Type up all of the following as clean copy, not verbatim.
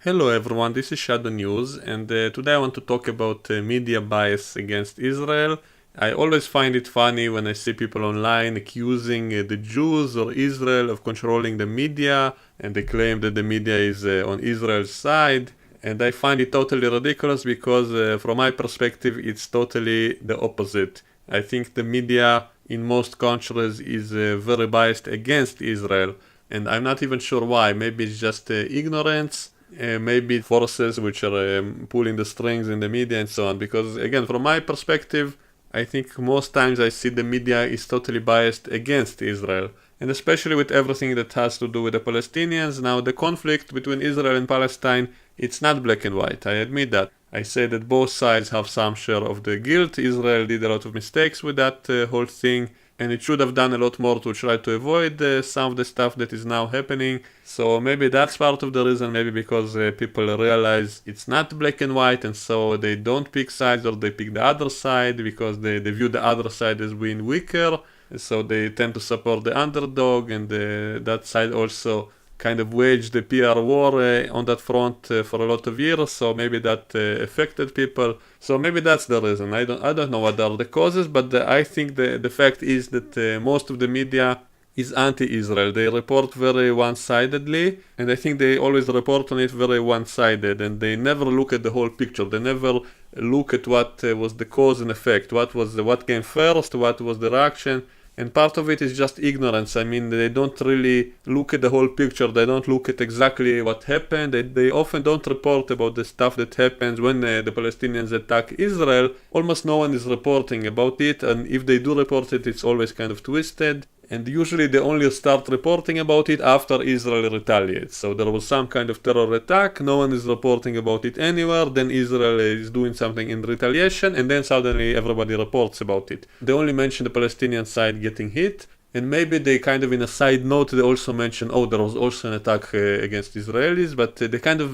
Hello everyone, this is Shadow News, and today I want to talk about media bias against Israel. I always find it funny when I see people online accusing the Jews or Israel of controlling the media, and they claim that the media is on Israel's side. And I find it totally ridiculous because, from my perspective, it's totally the opposite. I think the media in most countries is very biased against Israel, and I'm not even sure why. Maybe it's just ignorance. Maybe forces which are pulling the strings in the media and so on. Because again, from my perspective, I think most times I see the media is totally biased against Israel. And especially with everything that has to do with the Palestinians. Now, the conflict between Israel and Palestine, it's not black and white. I admit that. I say that both sides have some share of the guilt. Israel did a lot of mistakes with that whole thing, and it should have done a lot more to try to avoid some of the stuff that is now happening. So maybe that's part of the reason, maybe because people realize it's not black and white, and so they don't pick sides, or they pick the other side because they view the other side as being weaker. So they tend to support the underdog, and that side also kind of waged the PR war on that front for a lot of years. So maybe that affected people. So maybe that's the reason. I don't know what are the causes, but I think the fact is that most of the media is anti-Israel. They report very one-sidedly, and I think they always report on it very one-sided, and they never look at the whole picture. They never look at what was the cause and effect, what came first, what was the reaction. And part of it is just ignorance. I mean, they don't really look at the whole picture. They don't look at exactly what happened. They often don't report about the stuff that happens when the Palestinians attack Israel. Almost no one is reporting about it, and if they do report it, it's always kind of twisted. And usually they only start reporting about it after Israel retaliates. So there was some kind of terror attack, no one is reporting about it anywhere, then Israel is doing something in retaliation, and then suddenly everybody reports about it. They only mention the Palestinian side getting hit, and maybe they kind of in a side note they also mention, oh, there was also an attack against Israelis, but they kind of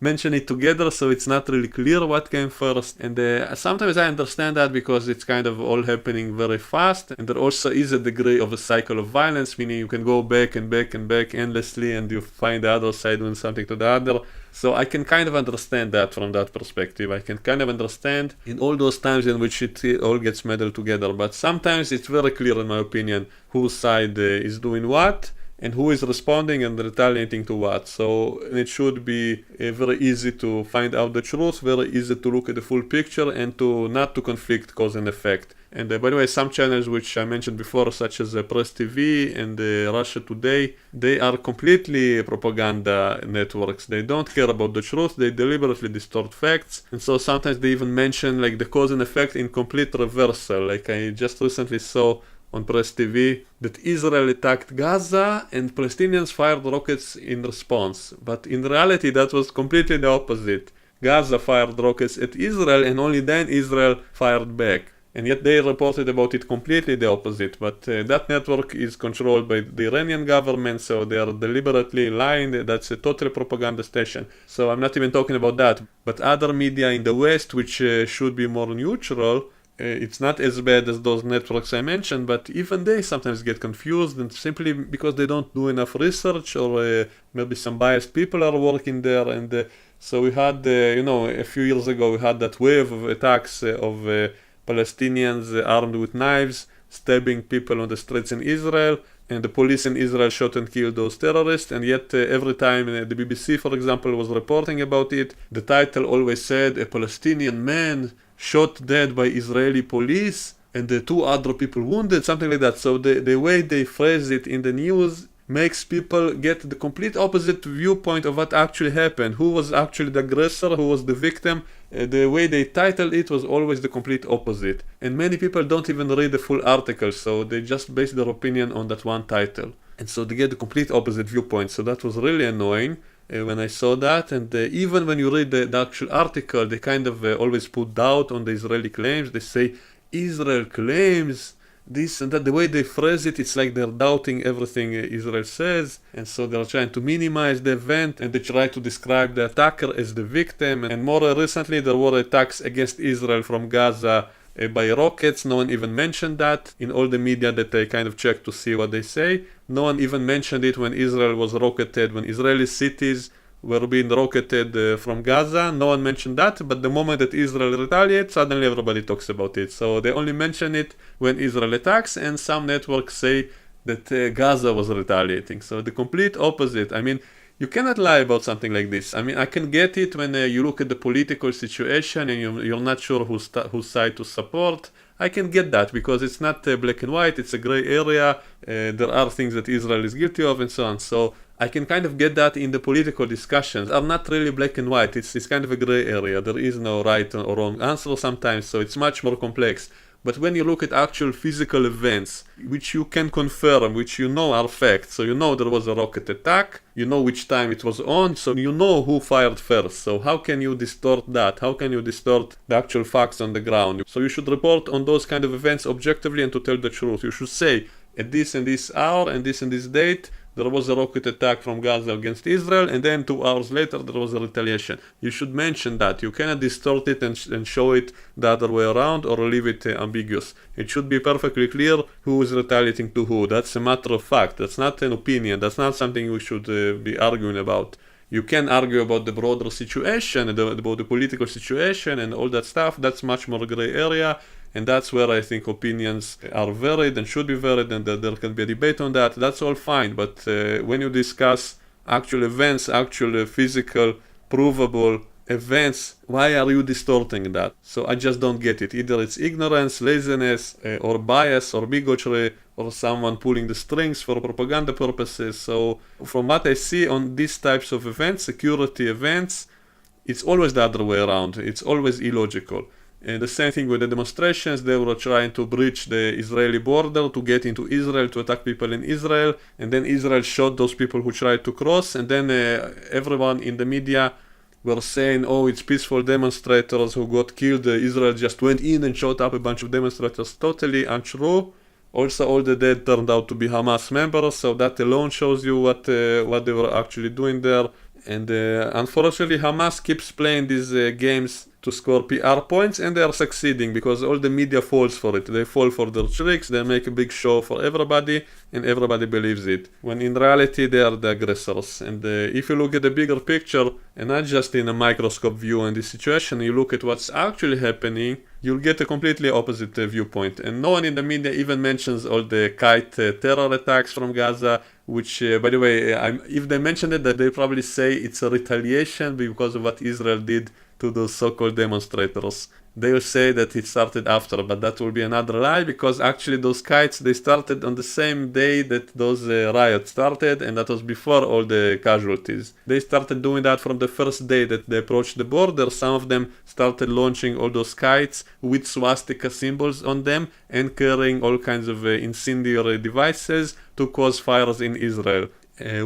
mention it together, so it's not really clear what came first. And sometimes I understand that because it's kind of all happening very fast, and there also is a degree of a cycle of violence, meaning you can go back and back and back endlessly, and you find the other side doing something to the other. So I can kind of understand that from that perspective. I can kind of understand in all those times in which it all gets meddled together. But sometimes it's very clear, in my opinion, whose side is doing what and who is responding and retaliating to what. So it should be very easy to find out the truth, very easy to look at the full picture, and to not to conflict cause and effect. And by the way, some channels which I mentioned before, such as Press TV and Russia Today, they are completely propaganda networks. They don't care about the truth, they deliberately distort facts. And so sometimes they even mention like the cause and effect in complete reversal. Like I just recently saw on Press TV that Israel attacked Gaza and Palestinians fired rockets in response. But in reality, that was completely the opposite. Gaza fired rockets at Israel, and only then Israel fired back. And yet they reported about it completely the opposite. But that network is controlled by the Iranian government, so they are deliberately lying. That's a total propaganda station. So I'm not even talking about that. But other media in the West, which should be more neutral, it's not as bad as those networks I mentioned, but even they sometimes get confused, and simply because they don't do enough research, or maybe some biased people are working there. And so we had, a few years ago, we had that wave of attacks of Palestinians armed with knives, stabbing people on the streets in Israel, and the police in Israel shot and killed those terrorists. And yet every time the BBC, for example, was reporting about it, the title always said, a Palestinian man shot dead by Israeli police, and the two other people wounded, something like that. So the way they phrase it in the news makes people get the complete opposite viewpoint of what actually happened, who was actually the aggressor, who was the victim. The way they titled it was always the complete opposite. And many people don't even read the full article, so they just base their opinion on that one title. And so they get the complete opposite viewpoint. So that was really annoying when I saw that. And even when you read the actual article, they kind of always put doubt on the Israeli claims. They say, Israel claims this and that. The way they phrase it, it's like they're doubting everything Israel says. And so they're trying to minimize the event, and they try to describe the attacker as the victim. And more recently, there were attacks against Israel from Gaza by rockets. No one even mentioned that in all the media that I kind of checked to see what they say. No one even mentioned it when Israel was rocketed, when Israeli cities were being rocketed from Gaza. No one mentioned that, but the moment that Israel retaliates, suddenly everybody talks about it. So they only mention it when Israel attacks, and some networks say that Gaza was retaliating. So the complete opposite. I mean, you cannot lie about something like this. I mean, I can get it when you look at the political situation and you're not sure whose side to support. I can get that because it's not black and white, it's a gray area. There are things that Israel is guilty of and so on. So I can kind of get that in the political discussions. Are not really black and white, it's kind of a gray area. There is no right or wrong answer sometimes, so it's much more complex. But when you look at actual physical events, which you can confirm, which you know are facts, so you know there was a rocket attack, you know which time it was on, so you know who fired first. So how can you distort that? How can you distort the actual facts on the ground? So you should report on those kind of events objectively and to tell the truth. You should say, at this and this hour and this date, there was a rocket attack from Gaza against Israel, and then 2 hours later there was a retaliation. You should mention that. You cannot distort it and show it the other way around or leave it ambiguous. It should be perfectly clear who is retaliating to who. That's a matter of fact. That's not an opinion. That's not something we should be arguing about. You can argue about the broader situation, about the political situation and all that stuff. That's much more gray area. And that's where I think opinions are varied and should be varied, and that there can be a debate on that. That's all fine. But when you discuss actual events, actual physical, provable events, why are you distorting that? So I just don't get it. Either it's ignorance, laziness, or bias, or bigotry, or someone pulling the strings for propaganda purposes. So from what I see on these types of events, security events, it's always the other way around. It's always illogical. And the same thing with the demonstrations. They were trying to breach the Israeli border to get into Israel, to attack people in Israel, and then Israel shot those people who tried to cross, and then everyone in the media were saying, oh, it's peaceful demonstrators who got killed. Israel just went in and shot up a bunch of demonstrators. Totally untrue. Also, all the dead turned out to be Hamas members, so that alone shows you what they were actually doing there. And unfortunately, Hamas keeps playing these games to score PR points, and they are succeeding because all the media falls for it. They fall for their tricks, they make a big show for everybody, and everybody believes it. When in reality, they are the aggressors. And if you look at the bigger picture, and not just in a microscope view in this situation, you look at what's actually happening, you'll get a completely opposite viewpoint. And no one in the media even mentions all the kite terror attacks from Gaza, which, by the way, if they mention it, they probably say it's a retaliation because of what Israel did to those so-called demonstrators. They will say that it started after, but that will be another lie, because actually those kites, they started on the same day that those riots started, and that was before all the casualties. They started doing that from the first day that they approached the border. Some of them started launching all those kites with swastika symbols on them and carrying all kinds of incendiary devices to cause fires in Israel.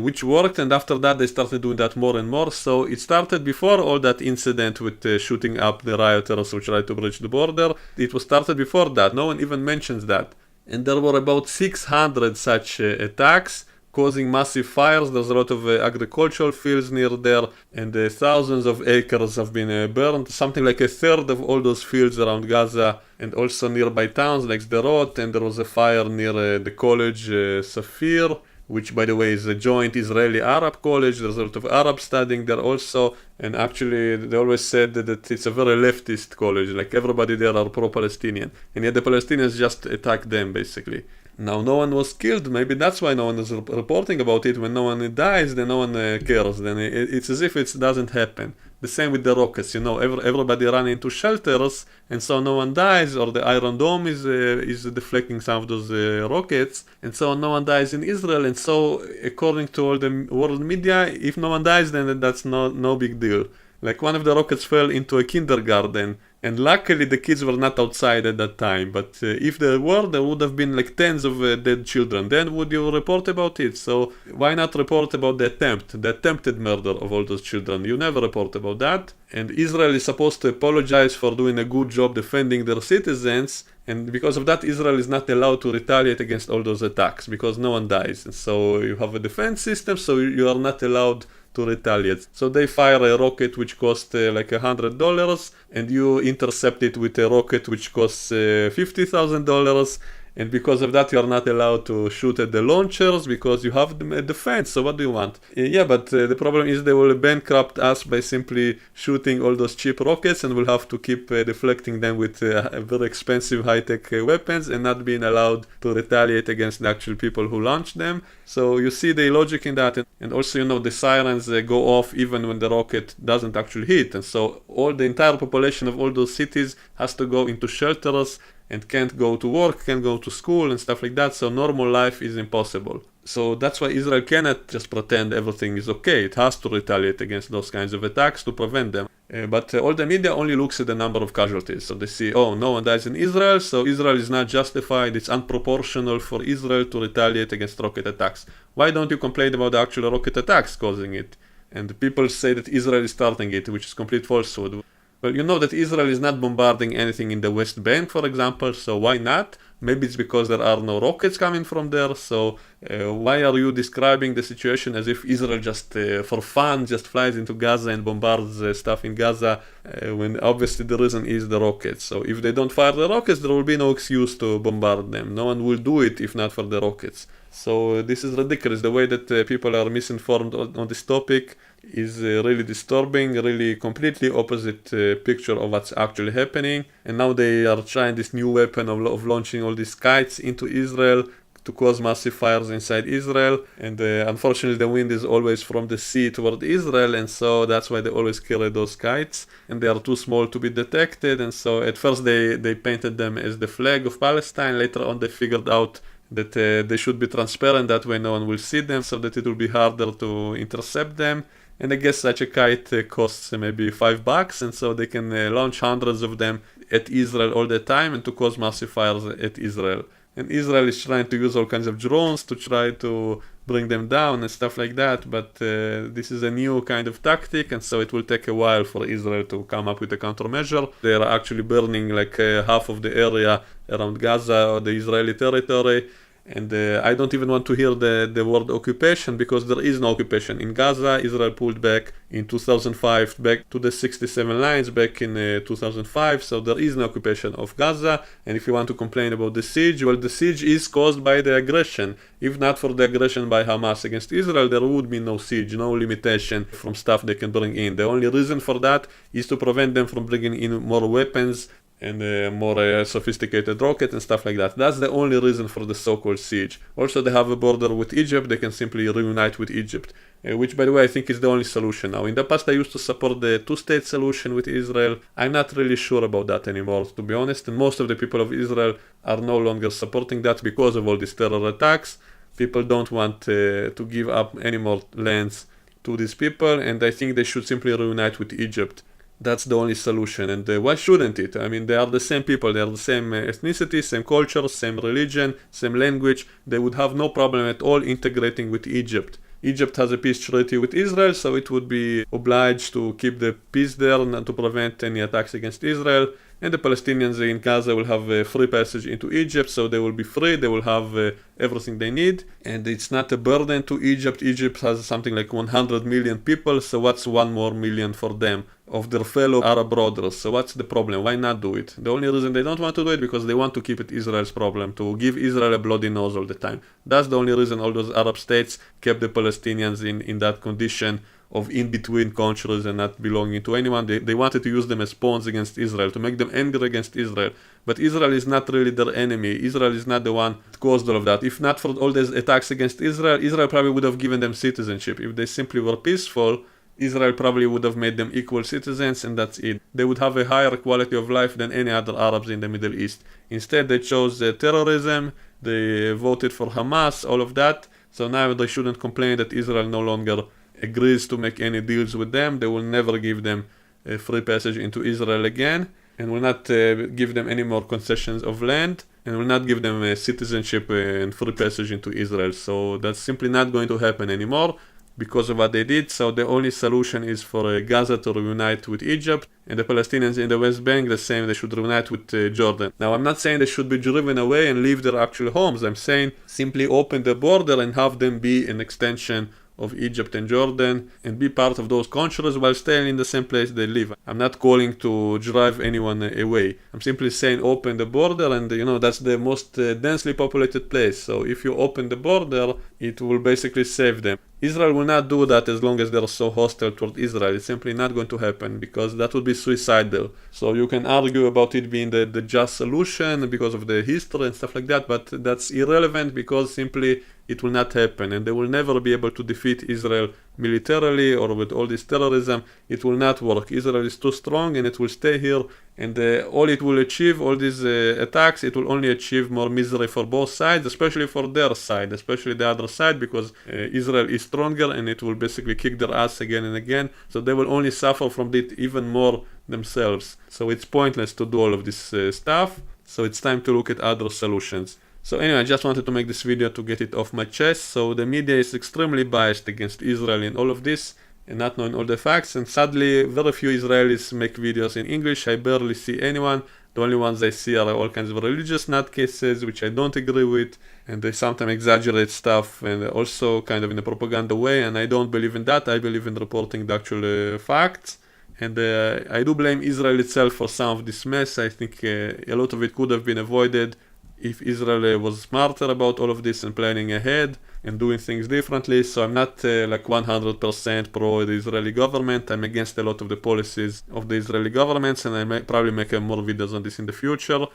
Which worked, and after that they started doing that more and more. So it started before all that incident with shooting up the rioters who tried to breach the border. It was started before that. No one even mentions that. And there were about 600 such attacks causing massive fires. There's a lot of agricultural fields near there, and thousands of acres have been burned. Something like a third of all those fields around Gaza, and also nearby towns like Sderot. And there was a fire near the college Safir, which, by the way, is a joint Israeli-Arab college. There's a lot of Arabs studying there also, and actually they always said that it's a very leftist college, like everybody there are pro-Palestinian, and yet the Palestinians just attacked them, basically. Now, no one was killed. Maybe that's why no one is reporting about it. When no one dies, then no one cares. Then it's as if it doesn't happen. The same with the rockets, everybody ran into shelters, and so no one dies, or the Iron Dome is deflecting some of those rockets, and so no one dies in Israel. And so, according to all the world media, if no one dies, then that's no big deal. Like, one of the rockets fell into a kindergarten, and luckily the kids were not outside at that time. But if there were, there would have been like tens of dead children. Then would you report about it? So why not report about the attempted murder of all those children? You never report about that. And Israel is supposed to apologize for doing a good job defending their citizens. And because of that, Israel is not allowed to retaliate against all those attacks, because no one dies. And so you have a defense system, so you are not allowed to retaliate. So they fire a rocket which costs like $100, and you intercept it with a rocket which costs $50,000, And because of that, you are not allowed to shoot at the launchers because you have them at defense. So what do you want? Yeah, but the problem is they will bankrupt us by simply shooting all those cheap rockets, and we'll have to keep deflecting them with very expensive high-tech weapons and not being allowed to retaliate against the actual people who launched them. So you see the logic in that. And also, the sirens go off even when the rocket doesn't actually hit. And so the entire population of all those cities has to go into shelters and can't go to work, can't go to school and stuff like that. So normal life is impossible. So that's why Israel cannot just pretend everything is okay. It has to retaliate against those kinds of attacks to prevent them. But all the media only looks at the number of casualties. So they see, oh, no one dies in Israel, so Israel is not justified. It's unproportional for Israel to retaliate against rocket attacks. Why don't you complain about the actual rocket attacks causing it? And people say that Israel is starting it, which is complete falsehood. Well, you know that Israel is not bombarding anything in the West Bank, for example, so why not? Maybe it's because there are no rockets coming from there, so why are you describing the situation as if Israel just for fun just flies into Gaza and bombards stuff in Gaza, when obviously the reason is the rockets. So if they don't fire the rockets, there will be no excuse to bombard them. No one will do it if not for the rockets. So this is ridiculous. The way that people are misinformed on this topic is really disturbing, really completely opposite picture of what's actually happening. And now they are trying this new weapon of launching all these kites into Israel to cause massive fires inside Israel. And unfortunately the wind is always from the sea toward Israel, and so that's why they always carry those kites, and they are too small to be detected. And so at first they painted them as the flag of Palestine. Later on they figured out that they should be transparent, that way no one will see them, so that it will be harder to intercept them. And I guess such a kite costs maybe $5, and so they can launch hundreds of them at Israel all the time and to cause massive fires at Israel. And Israel is trying to use all kinds of drones to try to bring them down and stuff like that, but this is a new kind of tactic, and so it will take a while for Israel to come up with a countermeasure. They are actually burning like half of the area around Gaza or the Israeli territory. And I don't even want to hear the word occupation, because there is no occupation. In Gaza, Israel pulled back in 2005, back to the 67 lines back in 2005, so there is no occupation of Gaza. And if you want to complain about the siege, well, the siege is caused by the aggression. If not for the aggression by Hamas against Israel, there would be no siege, no limitation from stuff they can bring in. The only reason for that is to prevent them from bringing in more weapons and more sophisticated rockets and stuff like that. That's the only reason for the so-called siege. Also, they have a border with Egypt. They can simply reunite with Egypt, which, by the way, I think is the only solution now. In the past, I used to support the two-state solution with Israel. I'm not really sure about that anymore, to be honest, and most of the people of Israel are no longer supporting that because of all these terror attacks. People don't want to give up any more lands to these people, and I think they should simply reunite with Egypt. That's the only solution. And why shouldn't it? I mean, they are the same people, they are the same ethnicity, same culture, same religion, same language. They would have no problem at all integrating with Egypt. Egypt has a peace treaty with Israel, so it would be obliged to keep the peace there and to prevent any attacks against Israel. And the Palestinians in Gaza will have free passage into Egypt, so they will be free, they will have everything they need. And it's not a burden to Egypt. Egypt has something like 100 million people, so what's 1 more million for them of their fellow Arab brothers? So what's the problem? Why not do it? The only reason they don't want to do it because they want to keep it Israel's problem, to give Israel a bloody nose all the time. That's the only reason all those Arab states kept the Palestinians in that condition of in-between countries and not belonging to anyone. They wanted to use them as pawns against Israel, to make them angry against Israel. But Israel is not really their enemy. Israel is not the one that caused all of that. If not for all these attacks against Israel, Israel probably would have given them citizenship. If they simply were peaceful, Israel probably would have made them equal citizens, and that's it. They would have a higher quality of life than any other Arabs in the Middle East. Instead, they chose terrorism, they voted for Hamas, all of that. So now they shouldn't complain that Israel no longer agrees to make any deals with them. They will never give them a free passage into Israel again, and will not give them any more concessions of land, and will not give them citizenship and free passage into Israel. So that's simply not going to happen anymore because of what they did. So the only solution is for Gaza to reunite with Egypt, and the Palestinians in the West Bank, the same, they should reunite with Jordan. Now, I'm not saying they should be driven away and leave their actual homes. I'm saying simply open the border and have them be an extension of Egypt and Jordan and be part of those countries while staying in the same place they live. I'm not calling to drive anyone away. I'm simply saying open the border, and that's the most densely populated place. So if you open the border, it will basically save them. Israel will not do that as long as they're so hostile toward Israel. It's simply not going to happen because that would be suicidal. So you can argue about it being the just solution because of the history and stuff like that, but that's irrelevant because simply it will not happen, and they will never be able to defeat Israel militarily or with all this terrorism. It will not work. Israel is too strong and it will stay here, and all it will achieve, all these attacks, it will only achieve more misery for both sides, especially for their side, especially the other side, because Israel is stronger and it will basically kick their ass again and again, so they will only suffer from it even more themselves. So it's pointless to do all of this stuff, so it's time to look at other solutions. So anyway, I just wanted to make this video to get it off my chest. So the media is extremely biased against Israel in all of this, and not knowing all the facts, and sadly very few Israelis make videos in English. I barely see anyone. The only ones I see are all kinds of religious nutcases, which I don't agree with, and they sometimes exaggerate stuff, and also kind of in a propaganda way, and I don't believe in that. I believe in reporting the actual facts. And I do blame Israel itself for some of this mess. I think a lot of it could have been avoided if Israel was smarter about all of this and planning ahead and doing things differently. So I'm not like 100% pro the Israeli government. I'm against a lot of the policies of the Israeli governments, and I may probably make more videos on this in the future.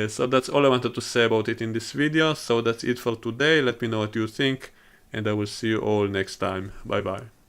So that's all I wanted to say about it in this video. So that's it for today. Let me know what you think, and I will see you all next time. Bye bye.